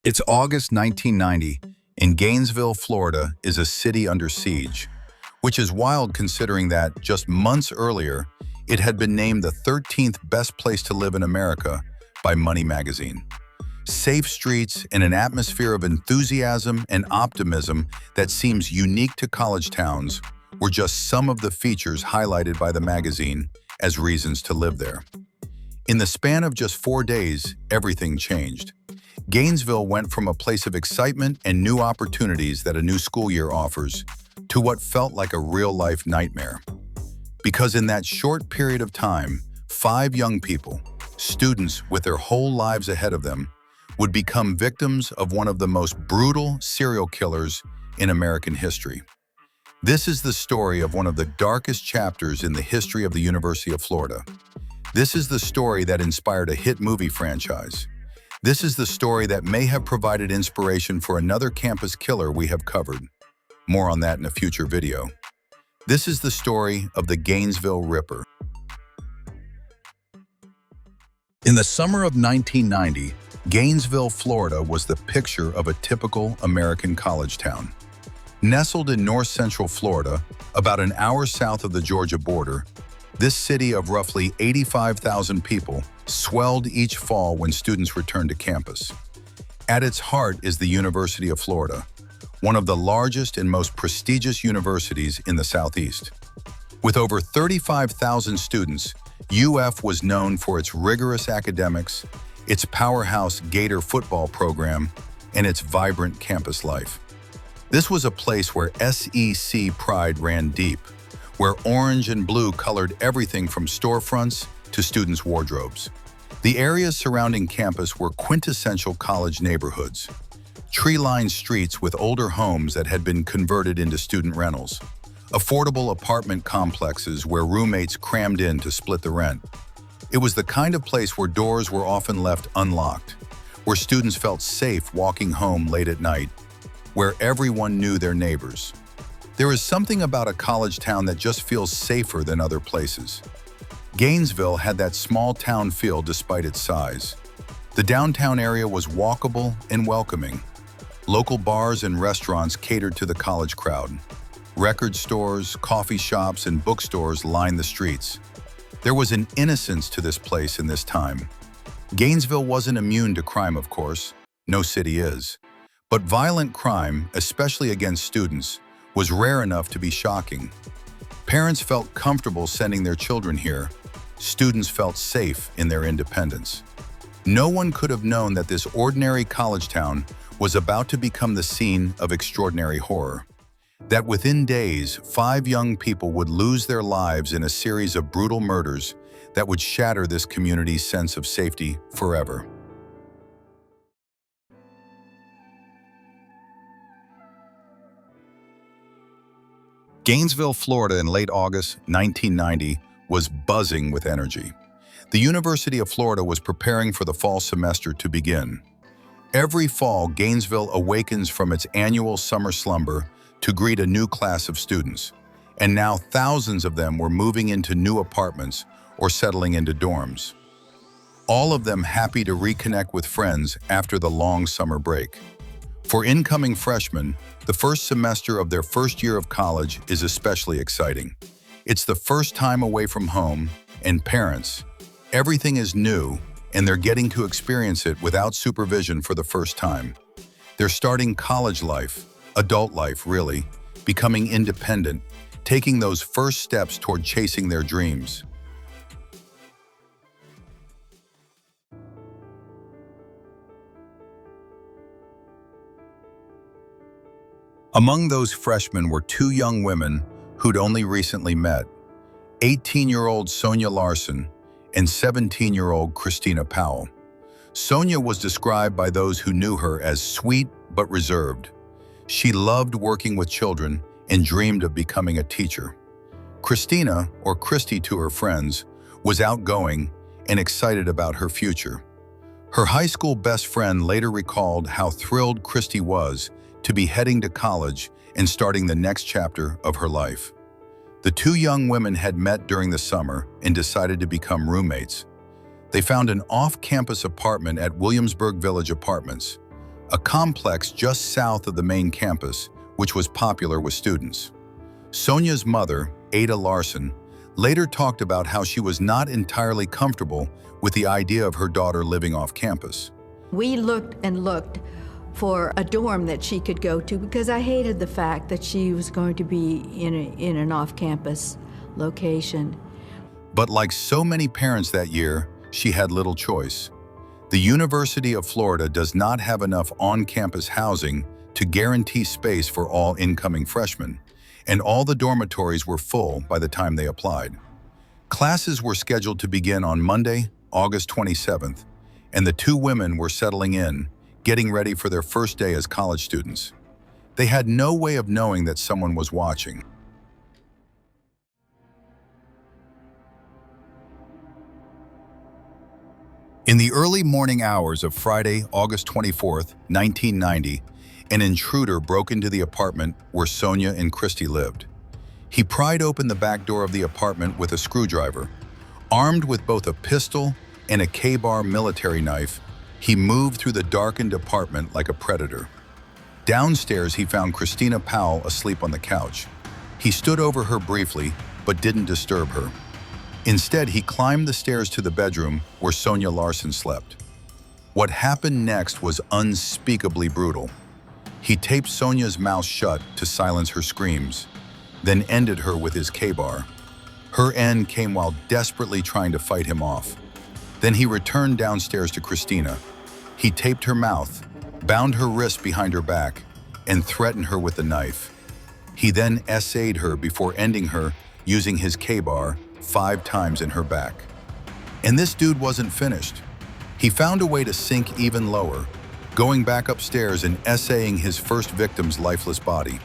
It's August 1990, and Gainesville, Florida is a city under siege, which is wild considering that just months earlier, it had been named the 13th best place to live in America by Money magazine. Safe streets and an atmosphere of enthusiasm and optimism that seems unique to college towns were just some of the features highlighted by the magazine as reasons to live there. In the span of just 4 days, everything changed. Gainesville went from a place of excitement and new opportunities that a new school year offers to what felt like a real-life nightmare. Because in that short period of time, 5 young people, students with their whole lives ahead of them, would become victims of one of the most brutal serial killers in American history. This is the story of one of the darkest chapters in the history of the University of Florida. This is the story that inspired a hit movie franchise. This is the story that may have provided inspiration for another campus killer we have covered. More on that in a future video. This is the story of the Gainesville Ripper. In the summer of 1990, Gainesville, Florida was the picture of a typical American college town. Nestled in north-central Florida, about an hour south of the Georgia border, this city of roughly 85,000 people swelled each fall when students returned to campus. At its heart is the University of Florida, one of the largest and most prestigious universities in the Southeast. With over 35,000 students, UF was known for its rigorous academics, its powerhouse Gator football program, and its vibrant campus life. This was a place where SEC pride ran deep, where orange and blue colored everything from storefronts to students' wardrobes. The areas surrounding campus were quintessential college neighborhoods, tree-lined streets with older homes that had been converted into student rentals, affordable apartment complexes where roommates crammed in to split the rent. It was the kind of place where doors were often left unlocked, where students felt safe walking home late at night, where everyone knew their neighbors. There is something about a college town that just feels safer than other places. Gainesville had that small town feel despite its size. The downtown area was walkable and welcoming. Local bars and restaurants catered to the college crowd. Record stores, coffee shops, and bookstores lined the streets. There was an innocence to this place in this time. Gainesville wasn't immune to crime, of course. No city is. But violent crime, especially against students, was rare enough to be shocking. Parents felt comfortable sending their children here. Students felt safe in their independence. No one could have known that this ordinary college town was about to become the scene of extraordinary horror. That within days, 5 young people would lose their lives in a series of brutal murders that would shatter this community's sense of safety forever. Gainesville, Florida in late August 1990 was buzzing with energy. The University of Florida was preparing for the fall semester to begin. Every fall, Gainesville awakens from its annual summer slumber to greet a new class of students. And now thousands of them were moving into new apartments or settling into dorms. All of them happy to reconnect with friends after the long summer break. For incoming freshmen, the first semester of their first year of college is especially exciting. It's the first time away from home, and parents, everything is new, and they're getting to experience it without supervision for the first time. They're starting college life, adult life really, becoming independent, taking those first steps toward chasing their dreams. Among those freshmen were 2 young women who'd only recently met, 18-year-old Sonia Larson and 17-year-old Christina Powell. Sonia was described by those who knew her as sweet but reserved. She loved working with children and dreamed of becoming a teacher. Christina, or Christy to her friends, was outgoing and excited about her future. Her high school best friend later recalled how thrilled Christy was to be heading to college and starting the next chapter of her life. The 2 young women had met during the summer and decided to become roommates. They found an off-campus apartment at Williamsburg Village Apartments, a complex just south of the main campus, which was popular with students. Sonia's mother, Ada Larson, later talked about how she was not entirely comfortable with the idea of her daughter living off campus. We looked and looked for a dorm that she could go to because I hated the fact that she was going to be in an off-campus location. But like so many parents that year, she had little choice. The University of Florida does not have enough on-campus housing to guarantee space for all incoming freshmen, and all the dormitories were full by the time they applied. Classes were scheduled to begin on Monday, August 27th, and the two women were settling in, getting ready for their first day as college students. They had no way of knowing that someone was watching. In the early morning hours of Friday, August 24th, 1990, an intruder broke into the apartment where Sonia and Christy lived. He pried open the back door of the apartment with a screwdriver. Armed with both a pistol and a K-bar military knife, he moved through the darkened apartment like a predator. Downstairs, he found Christina Powell asleep on the couch. He stood over her briefly, but didn't disturb her. Instead, he climbed the stairs to the bedroom where Sonia Larson slept. What happened next was unspeakably brutal. He taped Sonia's mouth shut to silence her screams, then ended her with his K-bar. Her end came while desperately trying to fight him off. Then he returned downstairs to Christina. He taped her mouth, bound her wrists behind her back, and threatened her with the knife. He then essayed her before ending her using his K-bar 5 times in her back. And this dude wasn't finished. He found a way to sink even lower, going back upstairs and essaying his first victim's lifeless body.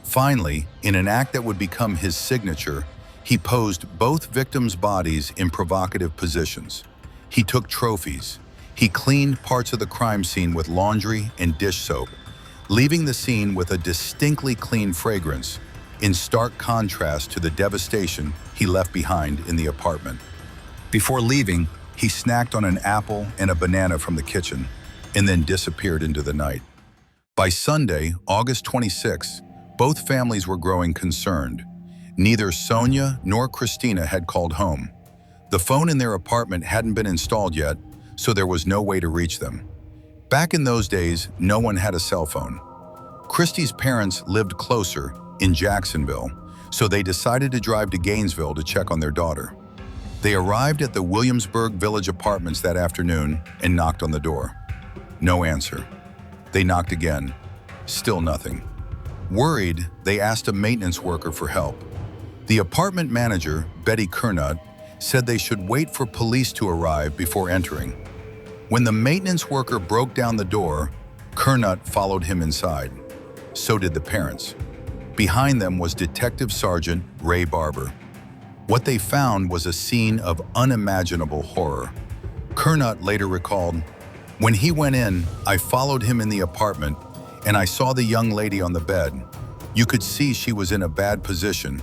Finally, in an act that would become his signature, he posed both victims' bodies in provocative positions. He took trophies. He cleaned parts of the crime scene with laundry and dish soap, leaving the scene with a distinctly clean fragrance, in stark contrast to the devastation he left behind in the apartment. Before leaving, he snacked on an apple and a banana from the kitchen, and then disappeared into the night. By Sunday, August 26, both families were growing concerned. Neither Sonia nor Christina had called home. The phone in their apartment hadn't been installed yet, so there was no way to reach them. Back in those days, no one had a cell phone. Christy's parents lived closer, in Jacksonville, so they decided to drive to Gainesville to check on their daughter. They arrived at the Williamsburg Village Apartments that afternoon and knocked on the door. No answer. They knocked again. Still nothing. Worried, they asked a maintenance worker for help. The apartment manager, Betty Kernut, said they should wait for police to arrive before entering. When the maintenance worker broke down the door, Kernut followed him inside. So did the parents. Behind them was Detective Sergeant Ray Barber. What they found was a scene of unimaginable horror. Kernut later recalled, "When he went in, I followed him in the apartment, and I saw the young lady on the bed. You could see she was in a bad position,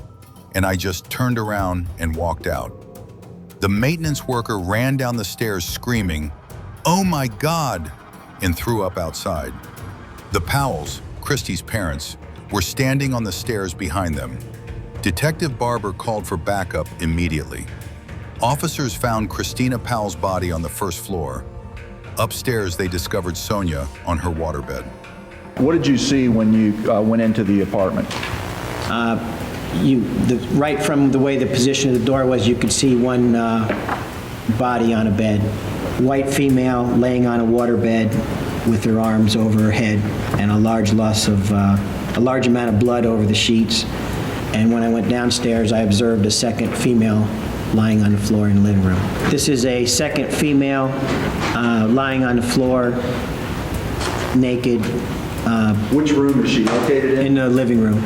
and I just turned around and walked out." The maintenance worker ran down the stairs screaming, "Oh my God!" and threw up outside. The Powells, Christy's parents, were standing on the stairs behind them. Detective Barber called for backup immediately. Officers found Christina Powell's body on the first floor. Upstairs, they discovered Sonia on her waterbed. What did you see when you went into the apartment? Right from the way the position of the door was, you could see one body on a bed. White female laying on a waterbed with her arms over her head and a large amount of blood over the sheets. And when I went downstairs, I observed a second female lying on the floor in the living room. This is a second female lying on the floor, naked. Which room is she located in? In the living room.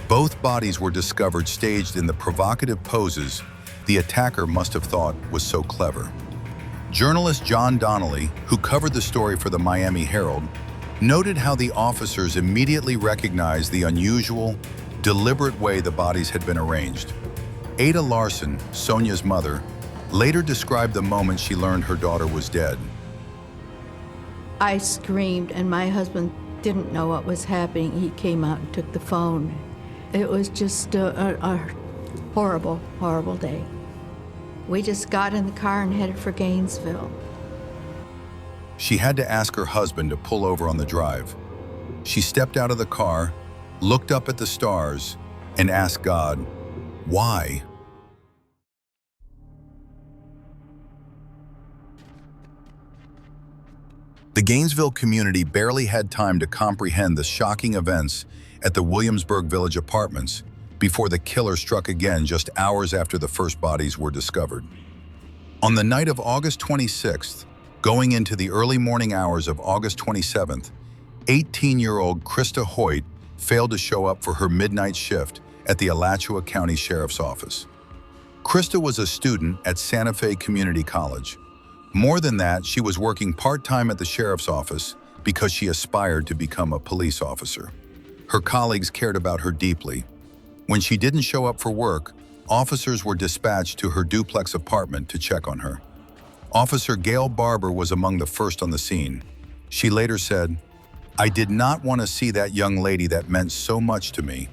Both bodies were discovered staged in the provocative poses the attacker must have thought was so clever. Journalist John Donnelly, who covered the story for the Miami Herald, noted how the officers immediately recognized the unusual, deliberate way the bodies had been arranged. Ada Larson, Sonia's mother, later described the moment she learned her daughter was dead. I screamed, and my husband didn't know what was happening. He came out and took the phone. It was just a horrible, horrible day. We just got in the car and headed for Gainesville. She had to ask her husband to pull over on the drive. She stepped out of the car, looked up at the stars, and asked God, why? The Gainesville community barely had time to comprehend the shocking events at the Williamsburg Village Apartments before the killer struck again just hours after the first bodies were discovered. On the night of August 26th, going into the early morning hours of August 27th, 18-year-old Krista Hoyt failed to show up for her midnight shift at the Alachua County Sheriff's Office. Krista was a student at Santa Fe Community College. More than that, she was working part-time at the sheriff's office because she aspired to become a police officer. Her colleagues cared about her deeply. When she didn't show up for work, officers were dispatched to her duplex apartment to check on her. Officer Gail Barber was among the first on the scene. She later said, "I did not want to see that young lady that meant so much to me."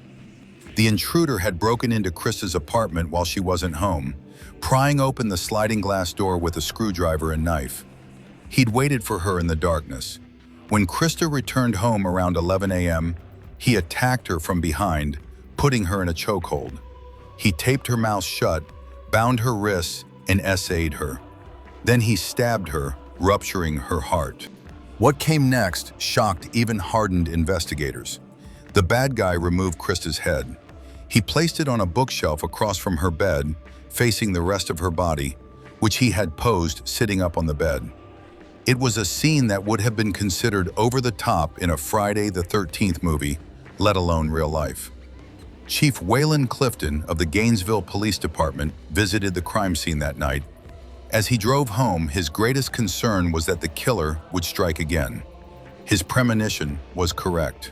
The intruder had broken into Krista's apartment while she wasn't home, prying open the sliding glass door with a screwdriver and knife. He'd waited for her in the darkness. When Krista returned home around 11 a.m., he attacked her from behind, putting her in a chokehold. He taped her mouth shut, bound her wrists, and essayed her. Then he stabbed her, rupturing her heart. What came next shocked even hardened investigators. The bad guy removed Krista's head. He placed it on a bookshelf across from her bed, facing the rest of her body, which he had posed sitting up on the bed. It was a scene that would have been considered over the top in a Friday the 13th movie, let alone real life. Chief Waylon Clifton of the Gainesville Police Department visited the crime scene that night. As he drove home, his greatest concern was that the killer would strike again. His premonition was correct.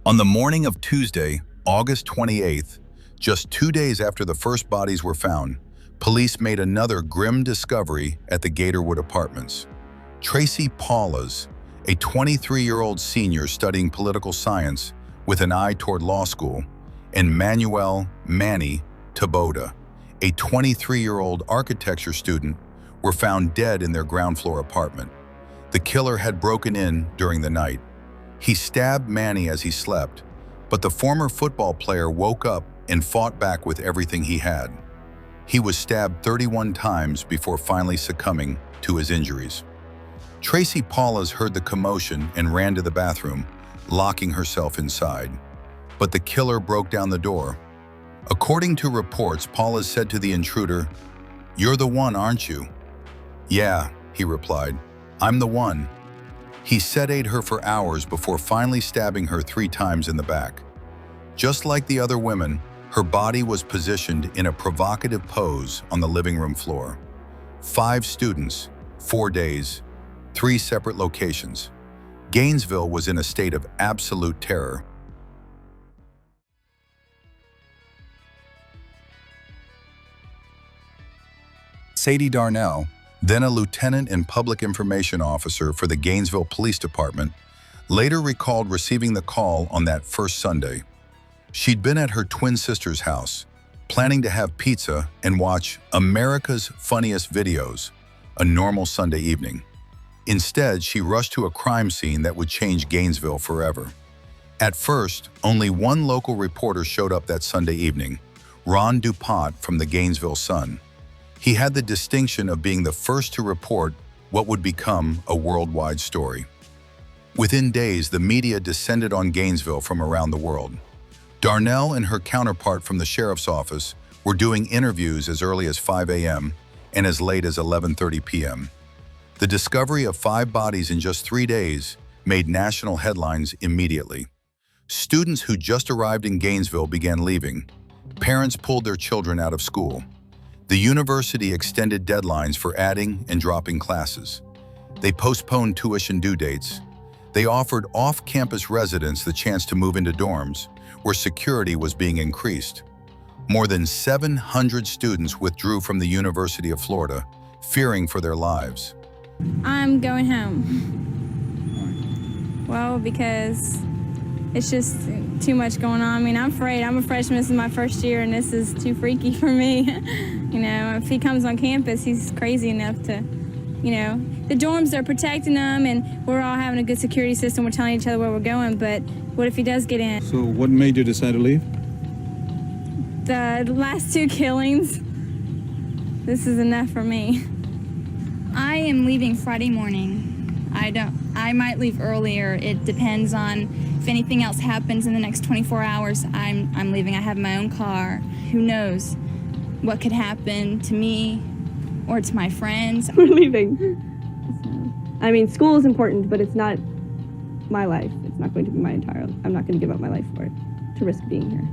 On the morning of Tuesday, August 28th, just 2 days after the first bodies were found, police made another grim discovery at the Gatorwood Apartments. Tracy Paulas, a 23-year-old senior studying political science with an eye toward law school, and Manuel "Manny" Taboda, a 23-year-old architecture student, were found dead in their ground floor apartment. The killer had broken in during the night. He stabbed Manny as he slept, but the former football player woke up and fought back with everything he had. He was stabbed 31 times before finally succumbing to his injuries. Tracy Paulas heard the commotion and ran to the bathroom, locking herself inside. But the killer broke down the door. According to reports, Paulas said to the intruder, "You're the one, aren't you?" "Yeah," he replied, "I'm the one." He sedate her for hours before finally stabbing her 3 times in the back. Just like the other women, her body was positioned in a provocative pose on the living room floor. 5 students, 4 days, 3 separate locations. Gainesville was in a state of absolute terror. Sadie Darnell, then a lieutenant and public information officer for the Gainesville Police Department, later recalled receiving the call on that first Sunday. She'd been at her twin sister's house, planning to have pizza and watch America's Funniest Videos, a normal Sunday evening. Instead, she rushed to a crime scene that would change Gainesville forever. At first, only one local reporter showed up that Sunday evening, Ron DuPont from the Gainesville Sun. He had the distinction of being the first to report what would become a worldwide story. Within days, the media descended on Gainesville from around the world. Darnell and her counterpart from the sheriff's office were doing interviews as early as 5 a.m. and as late as 11:30 p.m. The discovery of 5 bodies in just 3 days made national headlines immediately. Students who just arrived in Gainesville began leaving. Parents pulled their children out of school. The university extended deadlines for adding and dropping classes. They postponed tuition due dates. They offered off-campus residents the chance to move into dorms, where security was being increased. More than 700 students withdrew from the University of Florida, fearing for their lives. I'm going home. Well, because it's just too much going on. I mean, I'm afraid. I'm a freshman. This is my first year, and this is too freaky for me. You know, if he comes on campus, he's crazy enough to, you know, the dorms are protecting them, and we're all having a good security system. We're telling each other where we're going, but what if he does get in? So what made you decide to leave? The last 2 killings. This is enough for me. I am leaving Friday morning. I might leave earlier. It depends on if anything else happens in the next 24 hours. I'm leaving. I have my own car. Who knows what could happen to me or to my friends. We're leaving. I mean, school is important, but it's not my life. It's not going to be my entire life. I'm not going to give up my life for it to risk being here.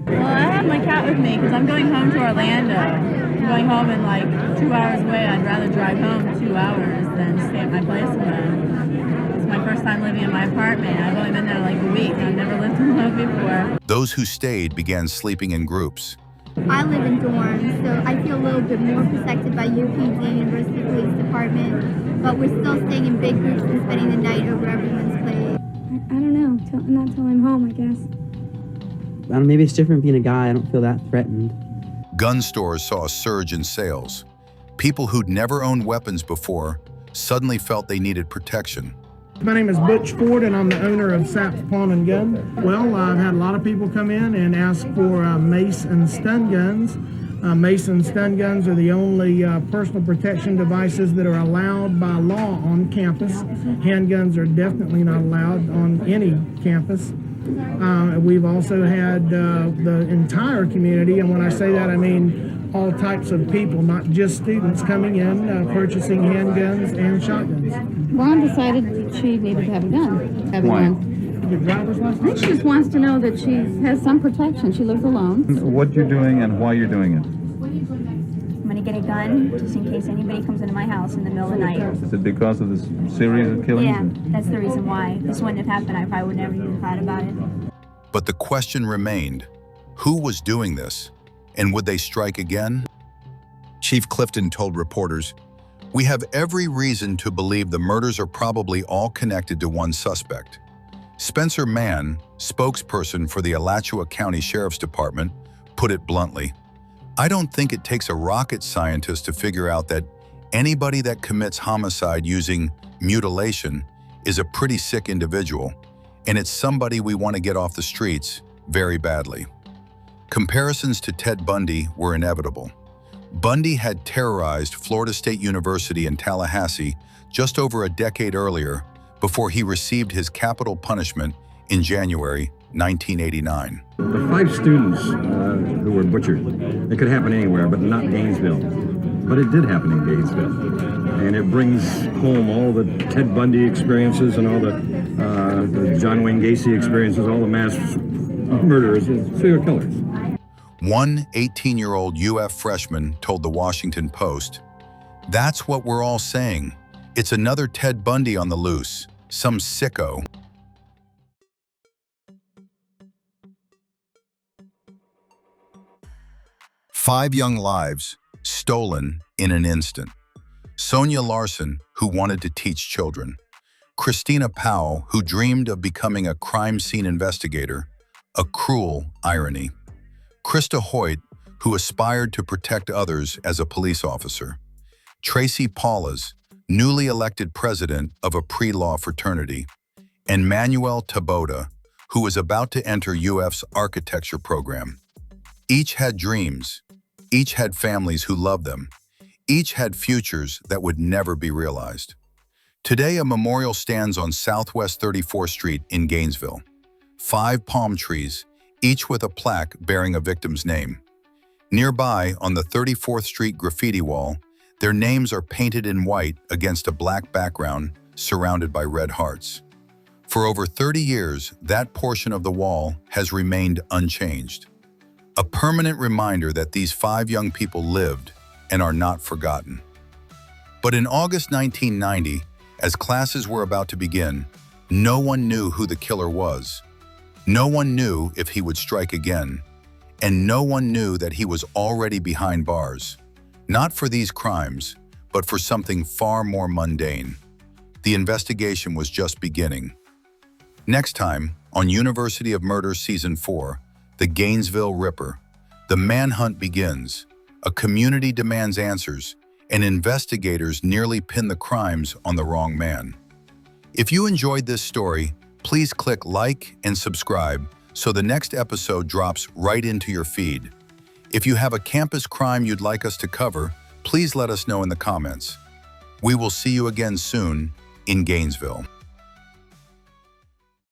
Well, I have my cat with me because I'm going home to Orlando. I'm going home in like 2 hours away. I'd rather drive home 2 hours than stay at my place alone. It's my first time living in my apartment. I've only been there like a week. I've never lived alone before. Those who stayed began sleeping in groups. I live in dorms, so I feel a little bit more protected by UPD, University Police Department, but we're still staying in big groups and spending the night over everyone's place. I don't know, not till I'm home, I guess. I don't know, maybe it's different being a guy. I don't feel that threatened. Gun stores saw a surge in sales. People who'd never owned weapons before suddenly felt they needed protection. My name is Butch Ford, and I'm the owner of Saps Pawn and Gun. Well, I've had a lot of people come in and ask for mace and stun guns. Mace and stun guns are the only personal protection devices that are allowed by law on campus. Handguns are definitely not allowed on any campus. We've also had the entire community, and when I say that, I mean all types of people, not just students, coming in, purchasing handguns and shotguns. Ron decided she needed to have a gun. Why? The driver's I license? think she just wants to know that she has some protection. She lives alone. What you're doing and why you're doing it? I'm going to get a gun just in case anybody comes into my house in the middle of the night. Is it because of this series of killings? Yeah, that's the reason why. If this wouldn't have happened, I probably would never even thought about it. But the question remained, who was doing this? And would they strike again? Chief Clifton told reporters, "We have every reason to believe the murders are probably all connected to one suspect." Spencer Mann, spokesperson for the Alachua County Sheriff's Department, put it bluntly, "I don't think it takes a rocket scientist to figure out that anybody that commits homicide using mutilation is a pretty sick individual, and it's somebody we want to get off the streets very badly." Comparisons to Ted Bundy were inevitable. Bundy had terrorized Florida State University in Tallahassee just over a decade earlier before he received his capital punishment in January 1989. The 5 students who were butchered, it could happen anywhere, but not Gainesville. But it did happen in Gainesville. And it brings home all the Ted Bundy experiences and all the John Wayne Gacy experiences, all the mass murderers and serial killers. One 18-year-old UF freshman told the Washington Post, "That's what we're all saying. It's another Ted Bundy on the loose, some sicko." Five young lives stolen in an instant. Sonia Larson, who wanted to teach children. Christina Powell, who dreamed of becoming a crime scene investigator. A cruel irony. Krista Hoyt, who aspired to protect others as a police officer. Tracy Paulas, newly elected president of a pre-law fraternity. And Manuel Taboda, who was about to enter UF's architecture program. Each had dreams. Each had families who loved them. Each had futures that would never be realized. Today, a memorial stands on Southwest 34th Street in Gainesville. 5 palm trees, each with a plaque bearing a victim's name. Nearby, on the 34th Street graffiti wall, their names are painted in white against a black background surrounded by red hearts. For over 30 years, that portion of the wall has remained unchanged. A permanent reminder that these 5 young people lived and are not forgotten. But in August 1990, as classes were about to begin, no one knew who the killer was. No one knew if he would strike again, and no one knew that he was already behind bars. Not for these crimes, but for something far more mundane. The investigation was just beginning. Next time, on University of Murder Season 4, The Gainesville Ripper, the manhunt begins. A community demands answers, and investigators nearly pin the crimes on the wrong man. If you enjoyed this story, please click like and subscribe so the next episode drops right into your feed. If you have a campus crime you'd like us to cover, please let us know in the comments. We will see you again soon in Gainesville.